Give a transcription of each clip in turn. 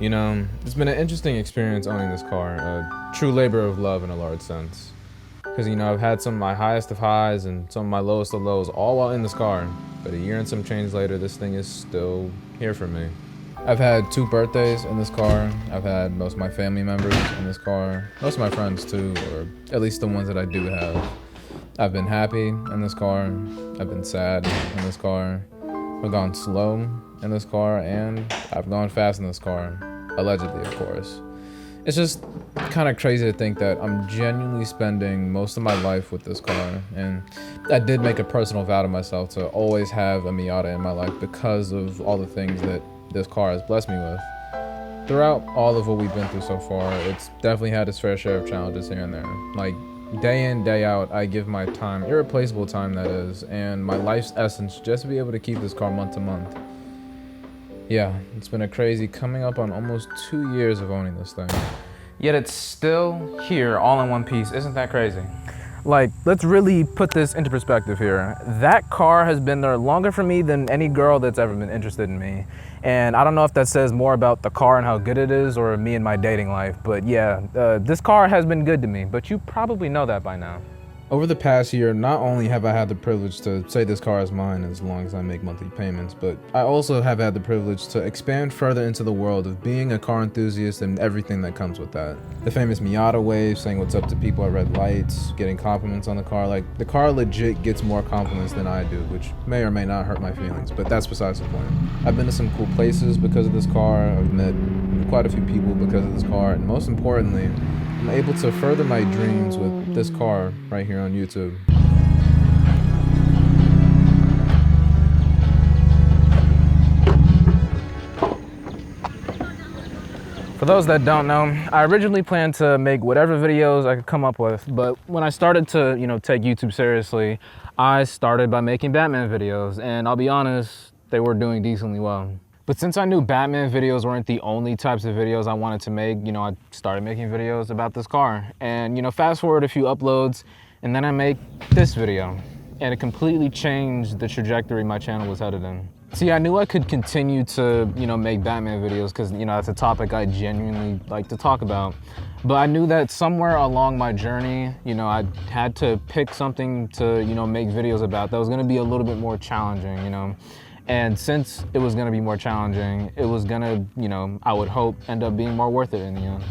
You know, it's been an interesting experience owning this car, a true labor of love in a large sense. Because, you know, I've had some of my highest of highs and some of my lowest of lows all while in this car. But a year and some change later, this thing is still here for me. I've had 2 birthdays in this car. I've had most of my family members in this car. Most of my friends too, or at least the ones that I do have. I've been happy in this car. I've been sad in this car. I've gone slow in this car, and I've gone fast in this car. Allegedly, of course. It's just kind of crazy to think that I'm genuinely spending most of my life with this car, and I did make a personal vow to myself to always have a Miata in my life because of all the things that this car has blessed me with. Throughout all of what we've been through so far, it's definitely had its fair share of challenges here and there. Like, day in, day out, I give my time, irreplaceable time that is, and my life's essence just to be able to keep this car month to month. Yeah, it's been a crazy coming up on almost 2 years of owning this thing. Yet it's still here all in one piece. Isn't that crazy? Like, let's really put this into perspective here. That car has been there longer for me than any girl that's ever been interested in me. And I don't know if that says more about the car and how good it is or me and my dating life, but yeah, this car has been good to me, but you probably know that by now. Over the past year, not only have I had the privilege to say this car is mine as long as I make monthly payments, but I also have had the privilege to expand further into the world of being a car enthusiast and everything that comes with that. The famous Miata wave, saying what's up to people at red lights, getting compliments on the car. Like, the car legit gets more compliments than I do, which may or may not hurt my feelings, but that's besides the point. I've been to some cool places because of this car. I've met quite a few people because of this car, and most importantly, I'm able to further my dreams with this car right here on YouTube. For those that don't know, I originally planned to make whatever videos I could come up with, but when I started to, take YouTube seriously, I started by making Batman videos, and I'll be honest, they were doing decently well. But since I knew Batman videos weren't the only types of videos I wanted to make, I started making videos about this car. And, fast forward a few uploads, and then I make this video. And it completely changed the trajectory my channel was headed in. See, I knew I could continue to, make Batman videos because, that's a topic I genuinely like to talk about. But I knew that somewhere along my journey, I had to pick something to, make videos about that was gonna be a little bit more challenging, And since it was gonna be more challenging, it was gonna, I would hope, end up being more worth it in the end.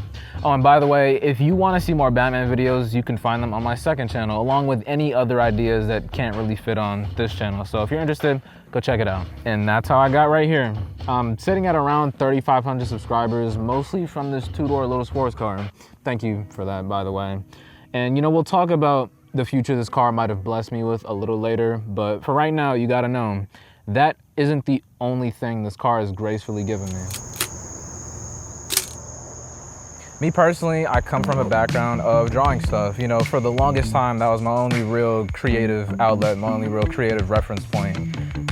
Oh, and by the way, if you wanna see more Batman videos, you can find them on my second channel, along with any other ideas that can't really fit on this channel. So if you're interested, go check it out. And that's how I got right here. I'm sitting at around 3,500 subscribers, mostly from this 2-door little sports car. Thank you for that, by the way. And we'll talk about the future this car might have blessed me with a little later, but for right now, you gotta know, that isn't the only thing this car has gracefully given me. Me personally, I come from a background of drawing stuff. For the longest time, that was my only real creative outlet, my only real creative reference point.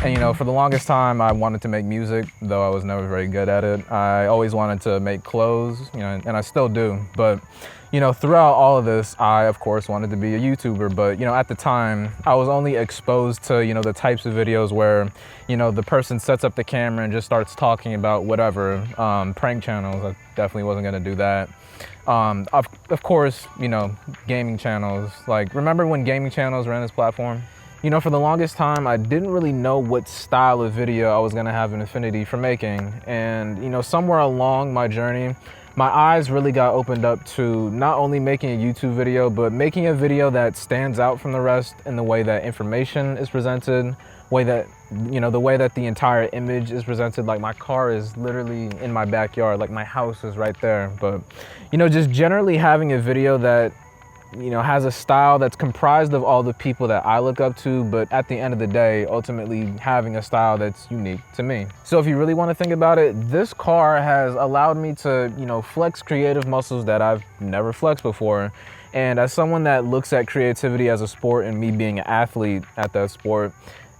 And for the longest time, I wanted to make music, though I was never very good at it. I always wanted to make clothes, and I still do. But throughout all of this, I, of course, wanted to be a YouTuber, but, at the time, I was only exposed to, the types of videos where, the person sets up the camera and just starts talking about whatever, prank channels. I definitely wasn't gonna do that. Of course, gaming channels. Like, remember when gaming channels ran this platform? For the longest time, I didn't really know what style of video I was gonna have an affinity for making. And, somewhere along my journey, my eyes really got opened up to not only making a YouTube video, but making a video that stands out from the rest in the way that information is presented, the way that the entire image is presented. Like, my car is literally in my backyard, like my house is right there. But, just generally having a video that, has a style that's comprised of all the people that I look up to, but at the end of the day, ultimately having a style that's unique to me. So if you really want to think about it, this car has allowed me to, flex creative muscles that I've never flexed before. And as someone that looks at creativity as a sport and me being an athlete at that sport,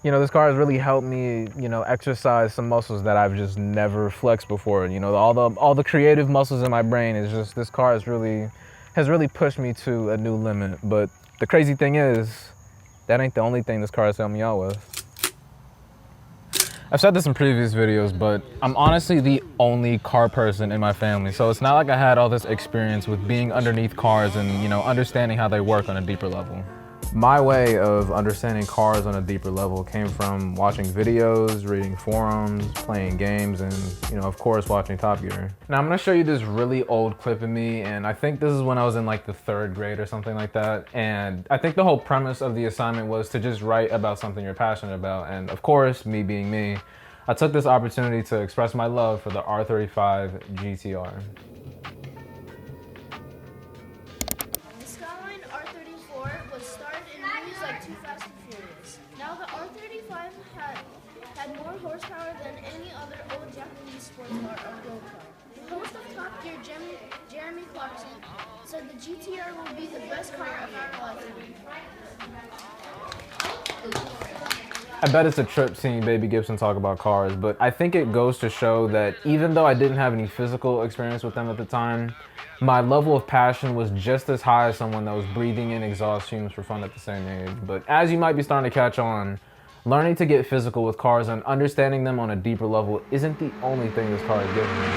this car has really helped me, exercise some muscles that I've just never flexed before. All the creative muscles in my brain is just, this car has really pushed me to a new limit. But the crazy thing is, that ain't the only thing this car has helped me out with. I've said this in previous videos, but I'm honestly the only car person in my family. So it's not like I had all this experience with being underneath cars and, you know, understanding how they work on a deeper level. My way of understanding cars on a deeper level came from watching videos, reading forums, playing games, and, you know, of course, watching Top Gear. Now I'm gonna show you this really old clip of me, and I think this is when I was in like the 3rd grade or something like that. And I think the whole premise of the assignment was to just write about something you're passionate about. And of course, me being me, I took this opportunity to express my love for the R35 GTR. Was started in movies like Too Fast and Furious. Now the R35 had more horsepower than any other old Japanese sports car or go-kart. The host of Top Gear, Jeremy Clarkson, said the GTR will be the best car of our lifetime. I bet it's a trip seeing Baby Gibson talk about cars, but I think it goes to show that even though I didn't have any physical experience with them at the time, my level of passion was just as high as someone that was breathing in exhaust fumes for fun at the same age. But as you might be starting to catch on, learning to get physical with cars and understanding them on a deeper level isn't the only thing this car is giving me.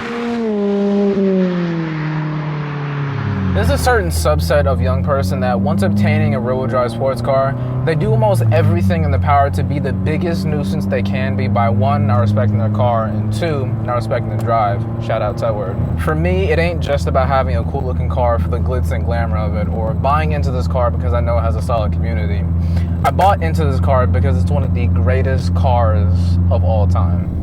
There's a certain subset of young person that once obtaining a rear-wheel drive sports car, they do almost everything in their power to be the biggest nuisance they can be by 1, not respecting their car, and 2, not respecting the drive. Shout out Tedward. For me, it ain't just about having a cool looking car for the glitz and glamour of it, or buying into this car because I know it has a solid community. I bought into this car because it's one of the greatest cars of all time.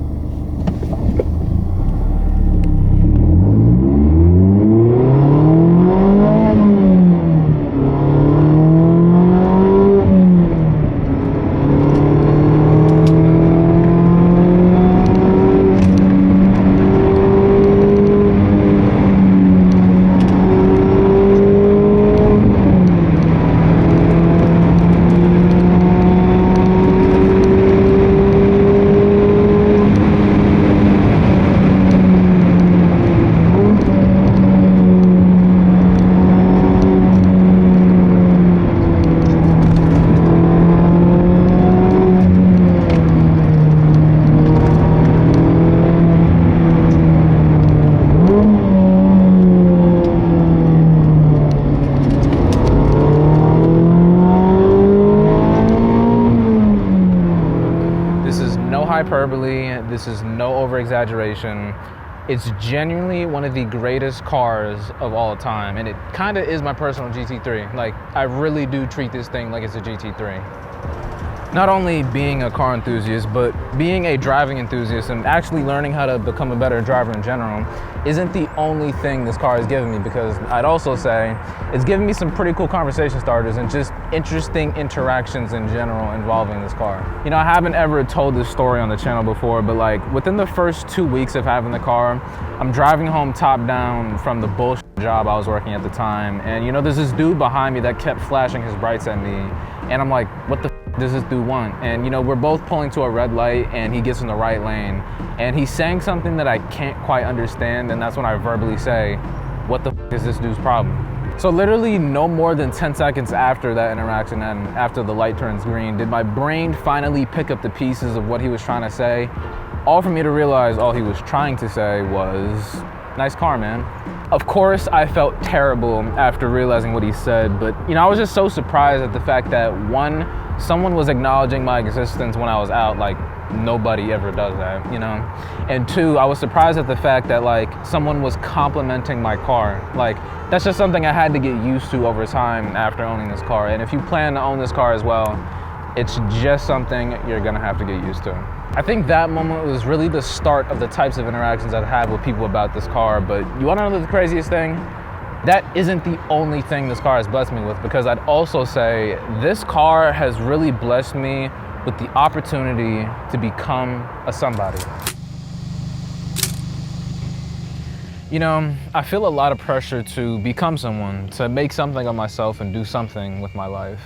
Hyperbole, this is no over-exaggeration. It's genuinely one of the greatest cars of all time, and it kind of is my personal GT3. Like, I really do treat this thing like it's a GT3. Not only being a car enthusiast, but being a driving enthusiast and actually learning how to become a better driver in general isn't the only thing this car has given me, because I'd also say it's given me some pretty cool conversation starters and just interesting interactions in general involving this car. You know, I haven't ever told this story on the channel before, but like within the first 2 weeks of having the car, I'm driving home top down from the bullshit job I was working at the time, and you know, there's this dude behind me that kept flashing his brights at me, and I'm like, what the does this dude want? And you know, we're both pulling to a red light and he gets in the right lane and he's saying something that I can't quite understand, and that's when I verbally say, what the is this dude's problem? So literally no more than 10 seconds after that interaction and after the light turns green did my brain finally pick up the pieces of what he was trying to say, all for me to realize all he was trying to say was, nice car, man. Of course, I felt terrible after realizing what he said, but you know, I was just so surprised at the fact that 1, someone was acknowledging my existence when I was out, like nobody ever does that, you know? And 2, I was surprised at the fact that like someone was complimenting my car. Like, that's just something I had to get used to over time after owning this car. And if you plan to own this car as well, it's just something you're gonna have to get used to. I think that moment was really the start of the types of interactions I'd have with people about this car. But you wanna know the craziest thing? That isn't the only thing this car has blessed me with, because I'd also say this car has really blessed me with the opportunity to become a somebody. You know, I feel a lot of pressure to become someone, to make something of myself and do something with my life.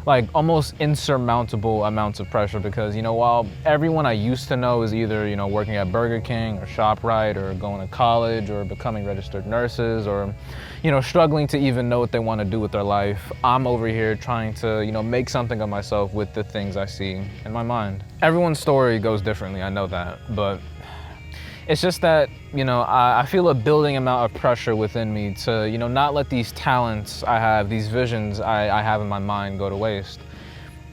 like almost insurmountable amounts of pressure because, you know, while everyone I used to know is either, you know, working at Burger King or ShopRite or going to college or becoming registered nurses or, you know, struggling to even know what they want to do with their life, I'm over here trying to, you know, make something of myself with the things I see in my mind. Everyone's story goes differently, I know that, but it's just that, you know, I feel a building amount of pressure within me to, you know, not let these talents I have, these visions I have in my mind go to waste.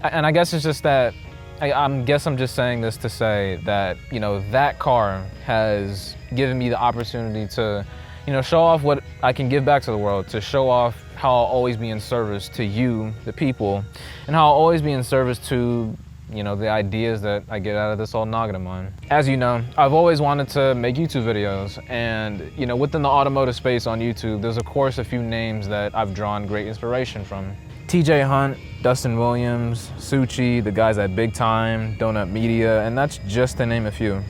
And I guess it's just that, I guess I'm just saying this to say that, you know, that car has given me the opportunity to, you know, show off what I can give back to the world, to show off how I'll always be in service to you, the people, and how I'll always be in service to, you know, the ideas that I get out of this old noggin of mine. As you know, I've always wanted to make YouTube videos, and, you know, within the automotive space on YouTube, there's of course a few names that I've drawn great inspiration from. TJ Hunt, Dustin Williams, Suchi, the guys at Big Time, Donut Media, and that's just to name a few.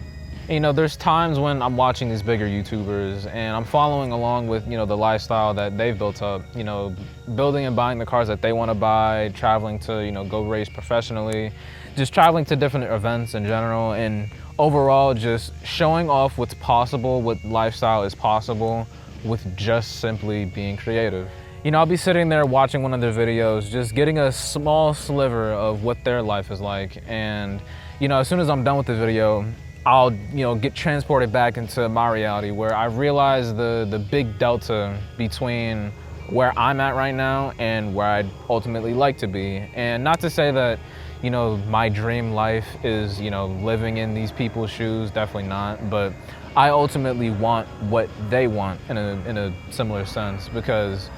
You know, there's times when I'm watching these bigger YouTubers and I'm following along with, you know, the lifestyle that they've built up, you know, building and buying the cars that they want to buy, traveling to, you know, go race professionally, just traveling to different events in general, and overall just showing off what's possible, what lifestyle is possible with just simply being creative. You know, I'll be sitting there watching one of their videos, just getting a small sliver of what their life is like, and, you know, as soon as I'm done with the video, I'll, you know, get transported back into my reality where I realize the big delta between where I'm at right now and where I'd ultimately like to be. And not to say that, you know, my dream life is, you know, living in these people's shoes, definitely not, but I ultimately want what they want in a similar sense, because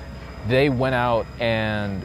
they went out and,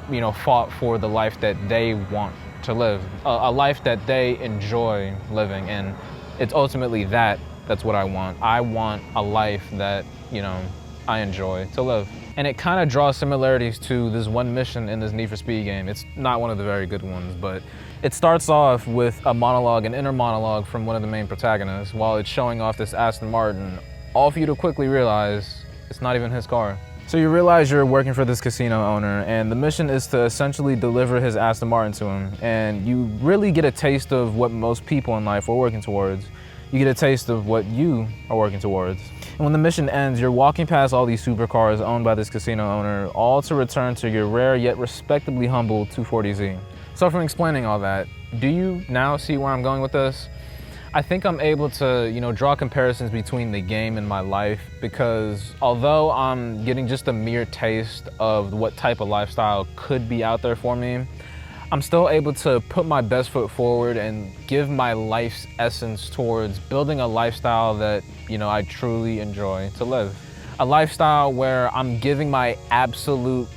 you know, fought for the life that they want to live, a life that they enjoy living, and it's ultimately that's what I want. I want a life that, you know, I enjoy to live. And it kind of draws similarities to this one mission in this Need for Speed game. It's not one of the very good ones, but it starts off with a monologue, an inner monologue from one of the main protagonists while it's showing off this Aston Martin, all for you to quickly realize it's not even his car. So you realize you're working for this casino owner, and the mission is to essentially deliver his Aston Martin to him. And you really get a taste of what most people in life are working towards. You get a taste of what you are working towards. And when the mission ends, you're walking past all these supercars owned by this casino owner, all to return to your rare yet respectably humble 240Z. So from explaining all that, do you now see where I'm going with this? I think I'm able to, you know, draw comparisons between the game and my life, because although I'm getting just a mere taste of what type of lifestyle could be out there for me, I'm still able to put my best foot forward and give my life's essence towards building a lifestyle that, you know, I truly enjoy to live. A lifestyle where I'm giving my absolute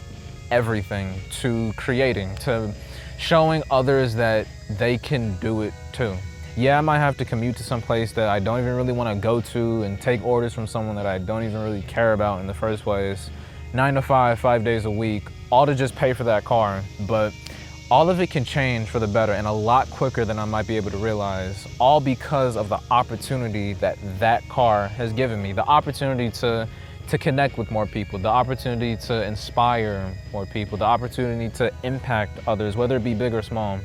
everything to creating, to showing others that they can do it too. Yeah, I might have to commute to some place that I don't even really want to go to and take orders from someone that I don't even really care about in the first place. 9 to 5, 5 days a week, all to just pay for that car. But all of it can change for the better, and a lot quicker than I might be able to realize, all because of the opportunity that that car has given me. The opportunity to connect with more people, the opportunity to inspire more people, the opportunity to impact others, whether it be big or small,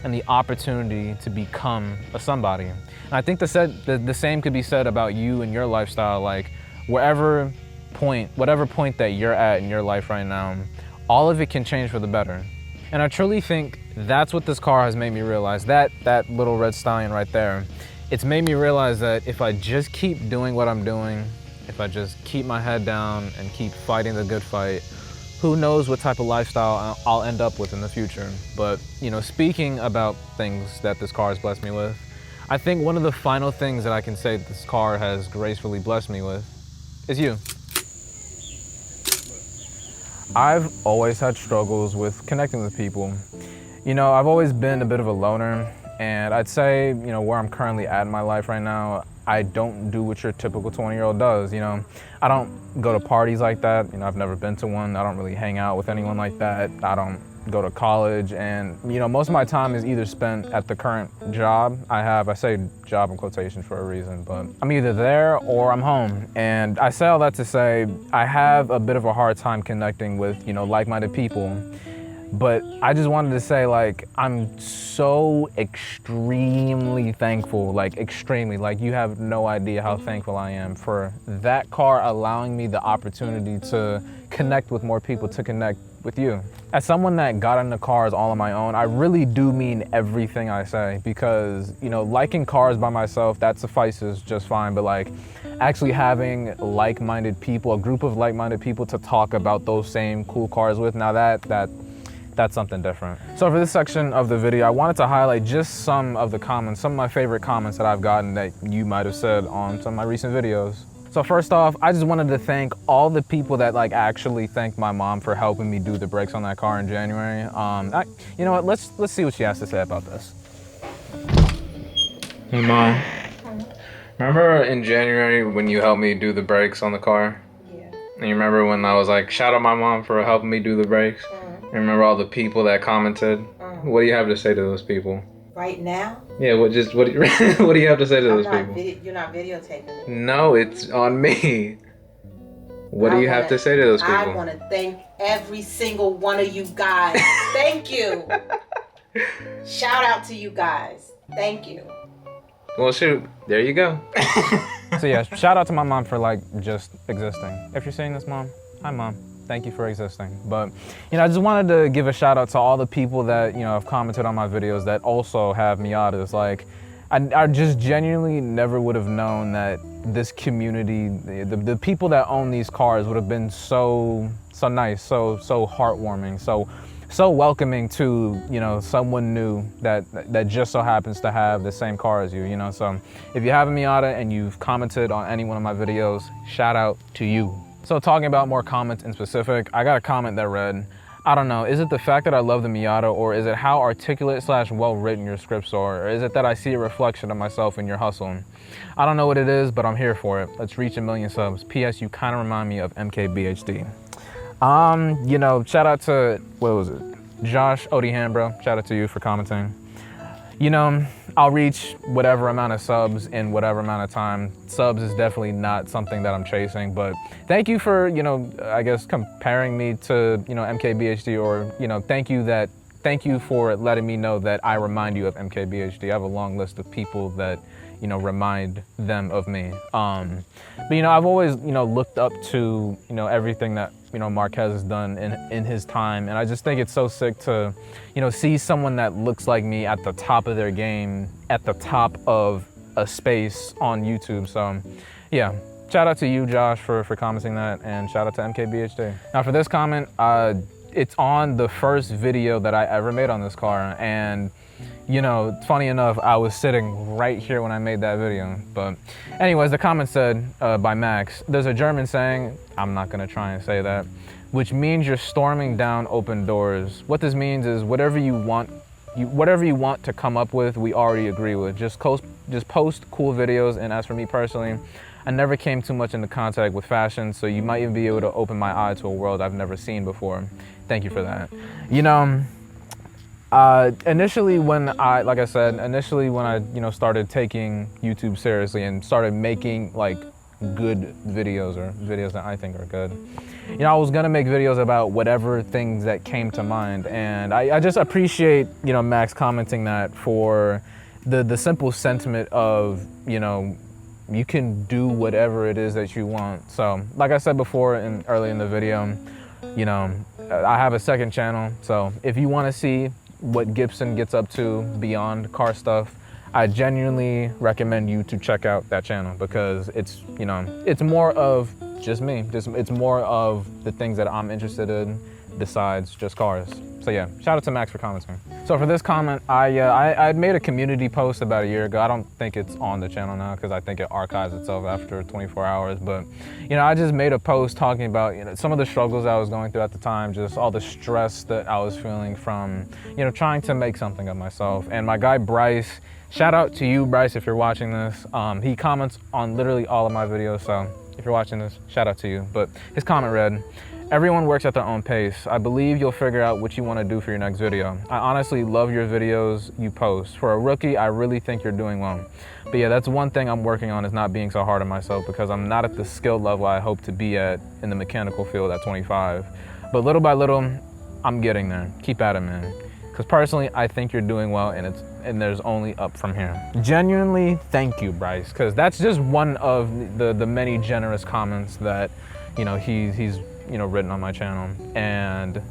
and the opportunity to become a somebody. And I think the same could be said about you and your lifestyle. Like, whatever point that you're at in your life right now, all of it can change for the better. And I truly think that's what this car has made me realize. That little red stallion right there, it's made me realize that if I just keep doing what I'm doing, if I just keep my head down and keep fighting the good fight, who knows what type of lifestyle I'll end up with in the future. But, you know, speaking about things that this car has blessed me with, I think one of the final things that I can say this car has gracefully blessed me with is you. I've always had struggles with connecting with people. You know, I've always been a bit of a loner, and I'd say, you know, where I'm currently at in my life right now, I don't do what your typical 20-year-old does, you know. I don't go to parties like that, you know, I've never been to one. I don't really hang out with anyone like that. I don't go to college, and, you know, most of my time is either spent at the current job I have. I say job in quotations for a reason, but I'm either there or I'm home. And I say all that to say I have a bit of a hard time connecting with, you know, like-minded people. But I just wanted to say, like, I'm so extremely thankful, like extremely, like you have no idea how thankful I am for that car allowing me the opportunity to connect with more people, to connect with you. As someone that got into cars all on my own, I really do mean everything I say, because, you know, liking cars by myself, that suffices just fine, but like actually having like-minded people, a group of like-minded people to talk about those same cool cars with, now that's something different. So for this section of the video, I wanted to highlight just some of the comments, some of my favorite comments that I've gotten that you might have said on some of my recent videos. So first off, I just wanted to thank all the people that like actually thanked my mom for helping me do the brakes on that car in January. You know what, let's see what she has to say about this. Hey Mom, remember in January when you helped me do the brakes on the car? Yeah. And you remember when I was like, shout out my mom for helping me do the brakes? You remember all the people that commented? What do you have to say to those people? Right now? Yeah, what do you, what do you have to say to those people? You're not videotaping it. No, it's on me. What do you have to say to those people? I want to thank every single one of you guys. Thank you. Shout out to you guys. Thank you. Well, shoot, there you go. So yeah, shout out to my mom for like just existing. If you're seeing this, Mom, hi Mom. Thank you for existing. But, you know, I just wanted to give a shout out to all the people that, you know, have commented on my videos that also have Miatas. Like, I just genuinely never would have known that this community, the people that own these cars would have been so nice, so heartwarming, so welcoming to, you know, someone new that just so happens to have the same car as you, you know. So if you have a Miata and you've commented on any one of my videos, shout out to you. So talking about more comments in specific, I got a comment that read, I don't know, is it the fact that I love the Miata, or is it how articulate / well-written your scripts are, or is it that I see a reflection of myself in your hustle? I don't know what it is, but I'm here for it. Let's reach 1 million subs. P.S. You kind of remind me of MKBHD. You know, shout out to, what was it? Josh Odihambro, shout out to you for commenting. You know, I'll reach whatever amount of subs in whatever amount of time. Subs is definitely not something that I'm chasing, but thank you for, you know, I guess comparing me to, you know, MKBHD, or, you know, thank you for letting me know that I remind you of MKBHD. I have a long list of people that, you know, remind them of me. But, you know, I've always, you know, looked up to, you know, everything that, you know, Marquez has done in his time. And I just think it's so sick to, you know, see someone that looks like me at the top of their game, at the top of a space on YouTube. So yeah, shout out to you, Josh, for commenting that, and shout out to MKBHD. Now for this comment, it's on the first video that I ever made on this car. And you know, funny enough, I was sitting right here when I made that video. But anyways, the comment said by Max, there's a German saying, I'm not gonna try and say that, which means you're storming down open doors. What this means is whatever you want to come up with, we already agree with. Just post cool videos. And as for me personally, I never came too much into contact with fashion, so you might even be able to open my eye to a world I've never seen before. Thank you for that. You know, initially when I, you know, started taking YouTube seriously and started making like good videos, or videos that I think are good, you know, I was gonna make videos about whatever things that came to mind. And I just appreciate, you know, Max commenting that for the simple sentiment of, you know, you can do whatever it is that you want. So like I said before early in the video, you know, I have a second channel. So if you want to see what Gibson gets up to beyond car stuff, I genuinely recommend you to check out that channel, because it's, you know, it's more of just me. It's more of the things that I'm interested in besides just cars. So yeah, shout out to Max for commenting. So for this comment, I had made a community post about a year ago. I don't think it's on the channel now because I think it archives itself after 24 hours. But, you know, I just made a post talking about, you know, some of the struggles I was going through at the time, just all the stress that I was feeling from, you know, trying to make something of myself. And my guy Bryce, shout out to you, Bryce, if you're watching this. He comments on literally all of my videos, so if you're watching this, shout out to you. But his comment read, everyone works at their own pace. I believe you'll figure out what you want to do for your next video. I honestly love your videos you post. For a rookie, I really think you're doing well. But yeah, that's one thing I'm working on, is not being so hard on myself, because I'm not at the skill level I hope to be at in the mechanical field at 25. But little by little, I'm getting there. Keep at it, man. Because personally, I think you're doing well, and there's only up from here. Genuinely, thank you, Bryce, because that's just one of the many generous comments that, you know, he's written on my channel. And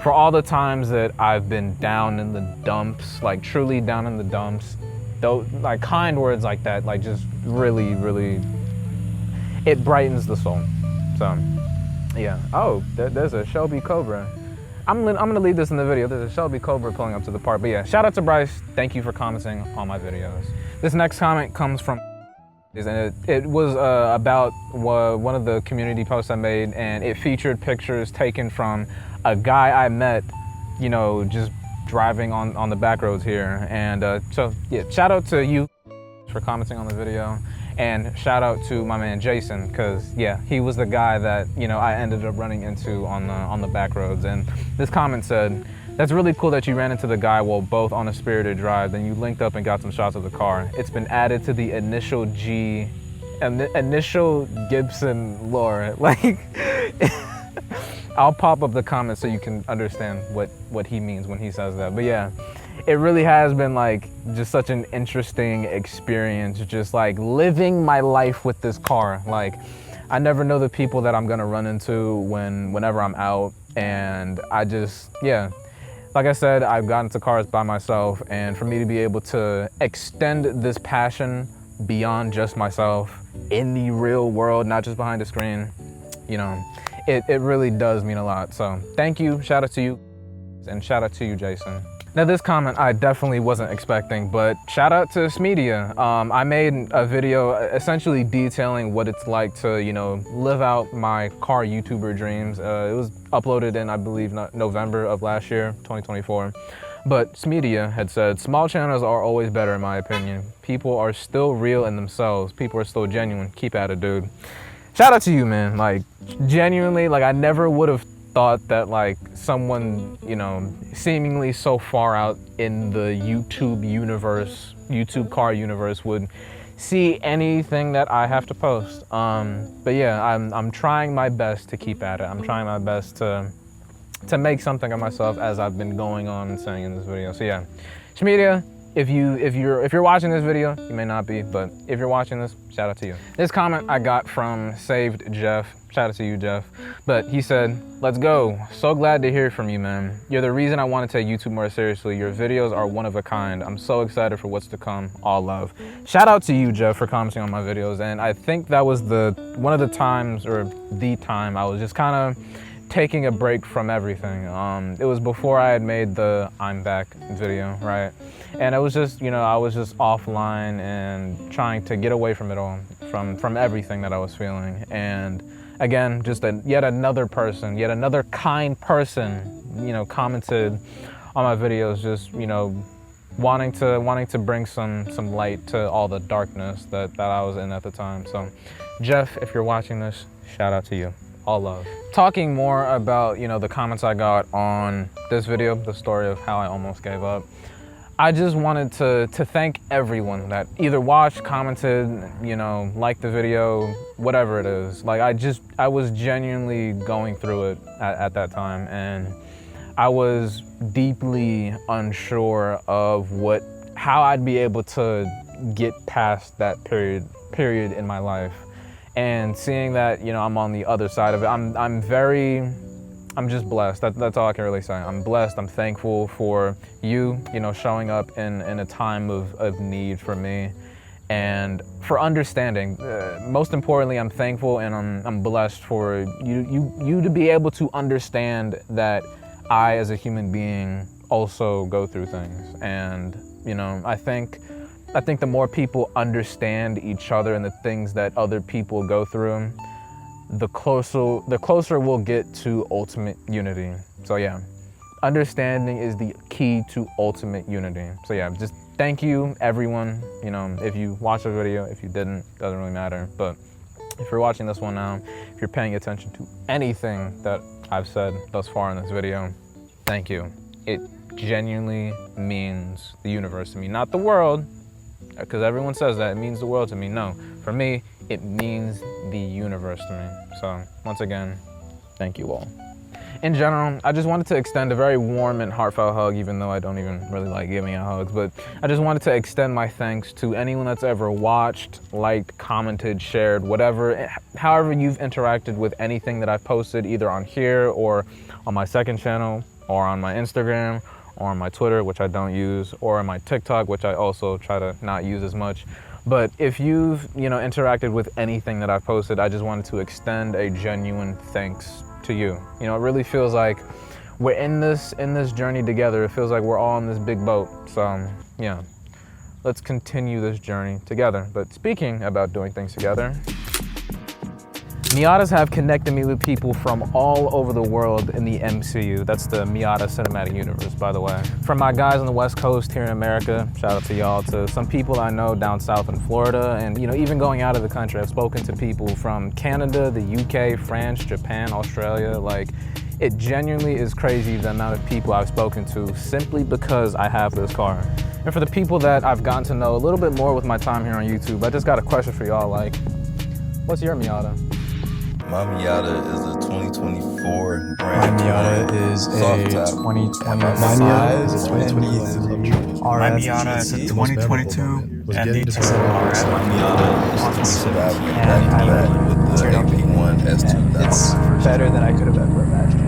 for all the times that I've been down in the dumps, like truly down in the dumps, though, like kind words like that, like just really, really, it brightens the soul. So, yeah. Oh, there's a Shelby Cobra. I'm gonna leave this in the video. There's a Shelby Cobra pulling up to the park. But yeah, shout out to Bryce. Thank you for commenting on my videos. This next comment comes from, and it was about one of the community posts I made, and it featured pictures taken from a guy I met, you know, just driving on the back roads here. And so yeah, shout out to you for commenting on the video. And shout out to my man Jason, because yeah, he was the guy that, you know, I ended up running into on the back roads. And this comment said, "That's really cool that you ran into the guy while both on a spirited drive, then you linked up and got some shots of the car. It's been added to the initial Gibson lore." Like, I'll pop up the comments so you can understand what he means when he says that. But yeah, it really has been like just such an interesting experience, just like living my life with this car. Like, I never know the people that I'm gonna run into whenever I'm out. And I just, yeah, like I said, I've gotten into cars by myself, and for me to be able to extend this passion beyond just myself in the real world, not just behind the screen, you know, it really does mean a lot. So thank you, shout out to you, and shout out to you, Jason. Now this comment I definitely wasn't expecting, but shout out to Smedia. I made a video essentially detailing what it's like to, you know, live out my car YouTuber dreams. It was uploaded in, I believe, November of last year, 2024. But Smedia had said, "Small channels are always better in my opinion. People are still real in themselves. People are still genuine. Keep at it, dude." Shout out to you, man. Like, genuinely, like I never would have thought that like someone, you know, seemingly so far out in the YouTube universe, YouTube car universe, would see anything that I have to post. But yeah, I'm trying my best to keep at it. I'm trying my best to make something of myself, as I've been going on and saying in this video. So yeah, Shmedia, if you're watching this video, you may not be, but if you're watching this, shout out to you. This comment I got from Saved Jeff. Shout out to you, Jeff. But he said, "Let's go. So glad to hear from you, man. You're the reason I want to take YouTube more seriously. Your videos are one of a kind. I'm so excited for what's to come. All love." Shout out to you, Jeff, for commenting on my videos. And I think that was one of the times, or the time, I was just kind of taking a break from everything. It was before I had made the I'm Back video, right? And it was just, you know, I was just offline and trying to get away from it all, from everything that I was feeling. And again, just yet another person, yet another kind person, you know, commented on my videos, just, you know, wanting to bring some light to all the darkness that I was in at the time. So Jeff, if you're watching this, shout out to you. All love. Talking more about, you know, the comments I got on this video, the story of how I almost gave up, I just wanted to thank everyone that either watched, commented, you know, liked the video, whatever it is. Like, I was genuinely going through it at that time, and I was deeply unsure of how I'd be able to get past that period in my life. And seeing that, you know, I'm on the other side of it, I'm just blessed. That's all I can really say. I'm blessed. I'm thankful for you know, showing up in a time of need for me, and for understanding. Most importantly, I'm thankful and I'm blessed for you to be able to understand that I, as a human being, also go through things. And, you know, I think the more people understand each other and the things that other people go through, the closer we'll get to ultimate unity. So yeah, understanding is the key to ultimate unity. So yeah, just thank you, everyone. You know, if you watched the video, if you didn't, doesn't really matter. But if you're watching this one now, if you're paying attention to anything that I've said thus far in this video, thank you. It genuinely means the universe to me, not the world, because everyone says that it means the world to me. No, for me, it means the universe to me. So once again, thank you all. in general, I just wanted to extend a very warm and heartfelt hug, even though I don't even really like giving out hugs, but I just wanted to extend my thanks to anyone that's ever watched, liked, commented, shared, whatever, however you've interacted with anything that I've posted, either on here or on my second channel, or on my Instagram, or on my Twitter, which I don't use, or on my TikTok, which I also try to not use as much. But if you've, interacted with anything that I've posted, I just wanted to extend a genuine thanks to you. It really feels like we're in this journey together. It feels like we're all in this big boat. So, yeah, let's continue this journey together. But speaking about doing things together, Miatas have connected me with people from all over the world in the MCU. That's the Miata Cinematic Universe, by the way. From my guys on the West Coast here in America, shout out to y'all, to some people I know down south in Florida, and even going out of the country. I've spoken to people from Canada, the UK, France, Japan, Australia. Like, it genuinely is crazy the amount of people I've spoken to simply because I have this car. And for the people that I've gotten to know a little bit more with my time here on YouTube, I just got a question for y'all, like, what's your Miata? My Miata is a 2024 My brand. Miata is a 2025. My Miata is a 2022 My Miata is a 2022 ND2 RS. My Miata is a 2027 with the AP1 S2000. It's better than I could have ever imagined.